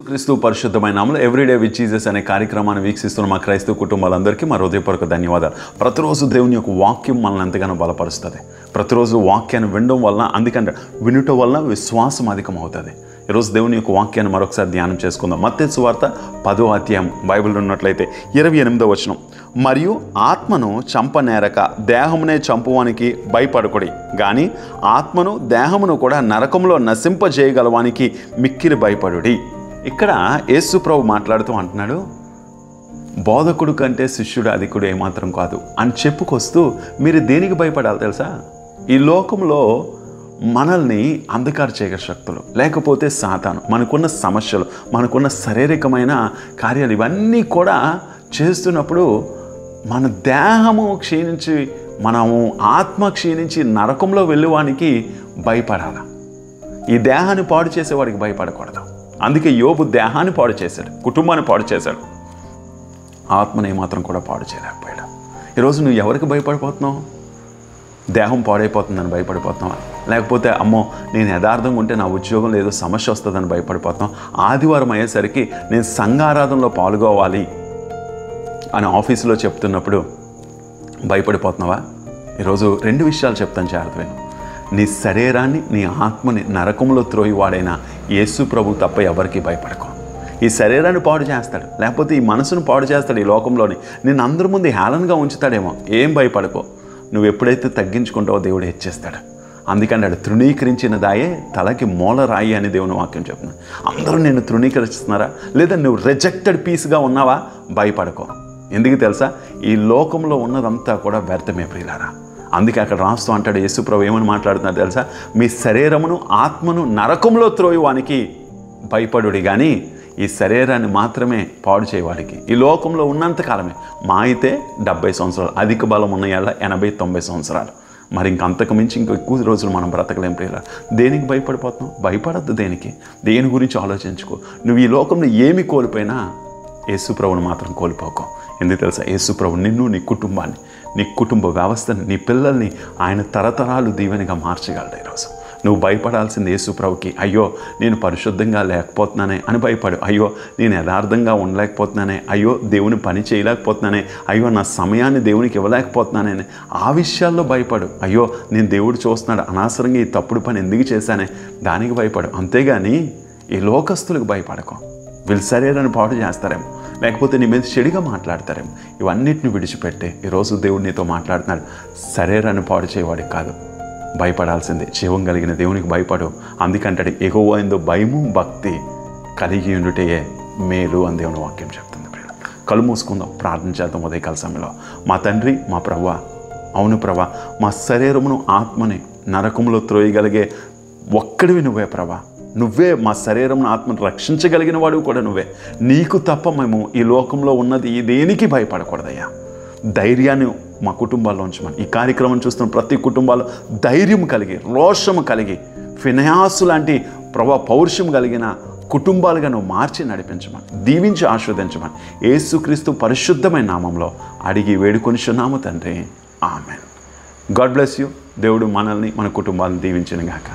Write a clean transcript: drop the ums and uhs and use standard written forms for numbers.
క్రీస్తు పరిశుద్ధమైన నామములో ఎవ్రీడే విత్ జీసస్ అనే కార్యక్రమాన్ని వీక్షిస్తున్న మా క్రైస్తవ కుటుంబాలందరికీ మా హృదయపూర్వక ధన్యవాదాలు. ప్రతిరోజు దేవుని యొక్క వాక్యం మనల్ని ఎంతగానో బలపరుస్తుంది. ప్రతిరోజు వాక్యాన్ని వినడం వల్ల, అందుకంటే వినుట వల్ల విశ్వాసం అధికమవుతుంది. ఈరోజు దేవుని యొక్క వాక్యాన్ని మరొకసారి ధ్యానం చేసుకుందాం. మత్తయి సువార్త 10వ అధ్యాయం బైబిల్ ఉన్నట్లయితే 28వ వచనం, మరియు ఆత్మను చంపనేరక దేహమునే చంపువానికి భయపడకుడి, కానీ ఆత్మను దేహమును కూడా నరకంలో నశింపజేయగలవానికి మిక్కిలి భయపడుడి. ఇక్కడ యేసు ప్రభు మాట్లాడుతూ అంటున్నాడు, బోధకుడు కంటే శిష్యుడు అధికుడు ఏమాత్రం కాదు అని చెప్పుకొస్తూ మీరు దేనికి భయపడాలి తెలుసా? ఈ లోకంలో మనల్ని అంధకార చీకటి శక్తులు, లేకపోతే సాతాను, మనకున్న సమస్యలు, మనకున్న శారీరకమైన కార్యాలు ఇవన్నీ కూడా చేస్తున్నప్పుడు మన దేహము క్షీణించి, మనము ఆత్మ క్షీణించి నరకంలో వెళ్ళేవానికి భయపడాలి. ఈ దేహాన్ని పాడు చేసేవాడికి భయపడకూడదు. అందుకే యోబు దేహాన్ని పాడు చేశాడు, కుటుంబాన్ని పాడు చేశాడు, ఆత్మని ఏమాత్రం కూడా పాడు చేయలేకపోయాడు. ఈరోజు నువ్వు ఎవరికి భయపడిపోతున్నావు? దేహం పాడైపోతుందని భయపడిపోతున్నావా? లేకపోతే అమ్మో నేను యథార్థంగా ఉంటే నా ఉద్యోగంలో ఏదో సమస్య వస్తుందని భయపడిపోతున్నాం? ఆదివారం అయ్యేసరికి నేను సంఘారాధనలో పాల్గొవాలి అని ఆఫీసులో చెప్తున్నప్పుడు భయపడిపోతున్నావా? ఈరోజు 2 విషయాలు చెప్తాను, జాగ్రత్త విను. నీ శరీరాన్ని, నీ ఆత్మని నరకంలో త్రోయివాడైన యేసు ప్రభు తప్ప ఎవరికి భయపడకు. ఈ శరీరాన్ని పాడు చేస్తాడు, లేకపోతే ఈ మనసును పాడు చేస్తాడు, ఈ లోకంలోని నిన్ను అందరి ముందు హేళనగా ఉంచుతాడేమో. ఏం భయపడకో. నువ్వు ఎప్పుడైతే తగ్గించుకుంటావో దేవుడు హెచ్చిస్తాడు. అందుకన్నాడు, తృణీకరించిన దాయే తలకి మూల రాయి అని దేవుని వాక్యం చెప్తున్నాడు. అందరూ నిన్ను తృణీకరిస్తున్నారా? లేదా నువ్వు రిజెక్టెడ్ పీస్గా ఉన్నావా? భయపడకో. ఎందుకు తెలుసా? ఈ లోకంలో ఉన్నదంతా కూడా వ్యర్థమే ప్రియులారా. అందుకే అక్కడ రాస్తూ అంటాడు యేసు ప్రభు ఏమని మాట్లాడుతున్నారు తెలుసా? మీ శరీరమును ఆత్మను నరకంలో త్రోయువానికి భయపడుడి, కానీ ఈ శరీరాన్ని మాత్రమే పాడు చేయవాడికి ఈ లోకంలో ఉన్నంతకాలమే, మా అయితే 70 సంవత్సరాలు, అధిక బలం ఉన్నాయల్లా 80-90 సంవత్సరాలు. మరి ఇంకంతకు మించి ఇంకో ఎక్కువ రోజులు మనం బ్రతకలేం ప్రియుల. దేనికి భయపడిపోతున్నావు? భయపడద్దు. దేని గురించి ఆలోచించుకో. నువ్వు ఈ లోకంలో ఏమి కోల్పోయినా యేసు ప్రభువుని మాత్రం కోల్పోకో. ఎందుకు తెలుసా? యేసు ప్రభు నిన్ను, నీ కుటుంబాన్ని, నీ కుటుంబ వ్యవస్థని, నీ పిల్లల్ని ఆయన తరతరాలు దీవెనగా మార్చగలడు. ఈరోజు నువ్వు భయపడాల్సింది యేసు ప్రభుకి. అయ్యో నేను పరిశుద్ధంగా లేకపోతున్నానే అని భయపడు. అయ్యో నేను యథార్థంగా ఉండలేకపోతున్నానే, అయ్యో దేవుని పని చేయలేకపోతున్నానే, అయ్యో నా సమయాన్ని దేవునికి ఇవ్వలేకపోతున్నానే, ఆ విషయాల్లో భయపడు. అయ్యో నేను దేవుడు చూస్తున్నాడు, అనవసరంగా ఈ తప్పుడు పని ఎందుకు చేశానే, దానికి భయపడు. అంతేగాని ఈ లోకస్తులకు భయపడకు. వీళ్ళు శరీరాన్ని పాడు చేస్తారేమో, లేకపోతే నీ మీద చెడుగా మాట్లాడతారేమో. ఇవన్నిటిని విడిచిపెట్టే ఈరోజు దేవుడు నీతో మాట్లాడుతున్నాడు. శరీరాన్ని పాడు చేయవాడికి కాదు భయపడాల్సిందే, జీవం కలిగిన దేవునికి భయపడు. అందుకంటాడు, యెహోవా యందు భయము భక్తి కలిగి ఉండుటే మేలు అని దేవుని వాక్యం చెప్తుంది. కళ్ళు మూసుకుందాం, ప్రార్థన చేద్దాం. ఉదయకాల సమయంలో మా తండ్రి, మా ప్రభువా, అవును ప్రభా, మా శరీరమును ఆత్మని నరకంలో త్రోయగలిగే ఒక్కడివి నువ్వే ప్రభా. నువ్వే మా శరీరమును ఆత్మను రక్షించగలిగిన వాడు కూడా నువ్వే. నీకు తప్ప మేము ఈ లోకంలో ఉన్నది దేనికి భయపడకూడదయ్యా. ధైర్యాన్ని మా కుటుంబాల్లో ఉంచమని, ఈ కార్యక్రమం చూస్తున్న ప్రతి కుటుంబాల్లో ధైర్యం కలిగి, రోషము కలిగి, ఫినెహాసు లాంటి పౌరుషం కలిగిన కుటుంబాలుగా నువ్వు మార్చి నడిపించమని, దీవించి ఆశీర్వదించమని యేసుక్రీస్తు పరిశుద్ధమైన నామంలో అడిగి వేడుకొనిచున్నాము తండ్రి. ఆమెన్. God bless you. దేవుడు మనల్ని, మన కుటుంబాలను దీవించును గాక.